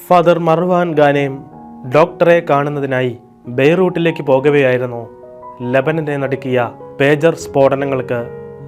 Father Marwan ഗാനേം ഡോക്ടറെ കാണുന്നതിനായി ബെയ്റൂട്ടിലേക്ക് പോകവെയായിരുന്നു ലെബനനെ നടുക്കിയ പേജർ സ്ഫോടനങ്ങൾക്ക്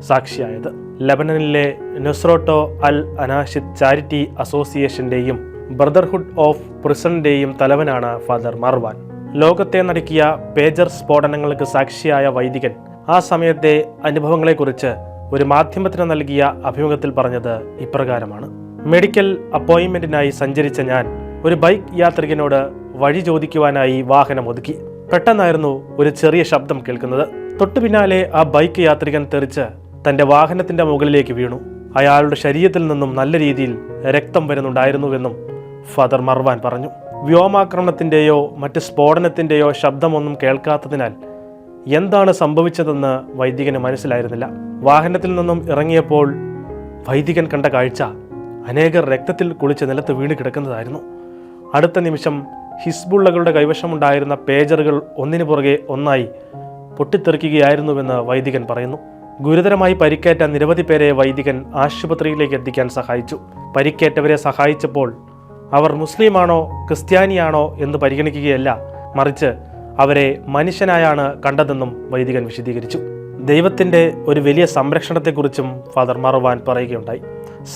സാക്ഷിയായത്. ലെബനനിലെ നുസ്രോട്ടോ അൽ അനാഷിദ് ചാരിറ്റി അസോസിയേഷന്റെയും ബ്രദർഹുഡ് ഓഫ് പ്രിസണിന്റെയും തലവനാണ് ഫാദർ മർവാൻ. ലോകത്തെ നടുക്കിയ പേജർ സ്ഫോടനങ്ങൾക്ക് സാക്ഷിയായ വൈദികൻ ആ സമയത്തെ അനുഭവങ്ങളെക്കുറിച്ച് ഒരു മാധ്യമത്തിന് നൽകിയ അഭിമുഖത്തിൽ പറഞ്ഞത് ഇപ്രകാരമാണ്: മെഡിക്കൽ അപ്പോയിന്റ്മെന്റിനായി സഞ്ചരിച്ച ഞാൻ ഒരു ബൈക്ക് യാത്രികനോട് വഴി ചോദിക്കുവാനായി വാഹനം ഒതുക്കി. പെട്ടെന്നായിരുന്നു ഒരു ചെറിയ ശബ്ദം കേൾക്കുന്നത്. തൊട്ടു പിന്നാലെ ആ ബൈക്ക് യാത്രികൻ തെറിച്ച് തന്റെ വാഹനത്തിന്റെ മുകളിലേക്ക് വീണു. അയാളുടെ ശരീരത്തിൽ നിന്നും നല്ല രീതിയിൽ രക്തം വരുന്നുണ്ടായിരുന്നുവെന്നും ഫാദർ മർവാൻ പറഞ്ഞു. വ്യോമാക്രമണത്തിന്റെയോ മറ്റ് സ്ഫോടനത്തിന്റെയോ ശബ്ദമൊന്നും കേൾക്കാത്തതിനാൽ എന്താണ് സംഭവിച്ചതെന്ന് വൈദികന് മനസ്സിലായിരുന്നില്ല. വാഹനത്തിൽ നിന്നും ഇറങ്ങിയപ്പോൾ വൈദികൻ കണ്ട കാഴ്ച അനേകർ രക്തത്തിൽ കുളിച്ച് നിലത്ത് വീണ് കിടക്കുന്നതായിരുന്നു. അടുത്ത നിമിഷം ഹിസ്ബുള്ളകളുടെ കൈവശമുണ്ടായിരുന്ന പേജറുകൾ ഒന്നിനു പുറകെ ഒന്നായി പൊട്ടിത്തെറിക്കുകയായിരുന്നുവെന്ന് വൈദികൻ പറയുന്നു. ഗുരുതരമായി പരിക്കേറ്റ നിരവധി പേരെ വൈദികൻ ആശുപത്രിയിലേക്ക് എത്തിക്കാൻ സഹായിച്ചു. പരിക്കേറ്റവരെ സഹായിച്ചപ്പോൾ അവർ മുസ്ലിമാണോ ക്രിസ്ത്യാനിയാണോ എന്ന് പരിഗണിക്കുകയല്ല, മറിച്ച് അവരെ മനുഷ്യനായാണ് കണ്ടതെന്നും വൈദികൻ വിശദീകരിച്ചു. ദൈവത്തിൻ്റെ ഒരു വലിയ സംരക്ഷണത്തെക്കുറിച്ചും ഫാദർ മർവാൻ പറയുകയുണ്ടായി.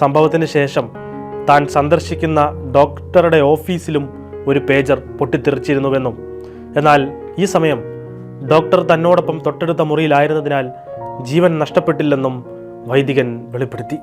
സംഭവത്തിന് ശേഷം താൻ സന്ദർശിക്കുന്ന ഡോക്ടറുടെ ഓഫീസിലും ഒരു പേജർ പൊട്ടിത്തെറിച്ചിരുന്നുവെന്നും എന്നാൽ ഈ സമയം ഡോക്ടർ തന്നോടൊപ്പം തൊട്ടടുത്ത മുറിയിലായിരുന്നതിനാൽ ജീവൻ നഷ്ടപ്പെട്ടില്ലെന്നും വൈദികൻ വെളിപ്പെടുത്തി.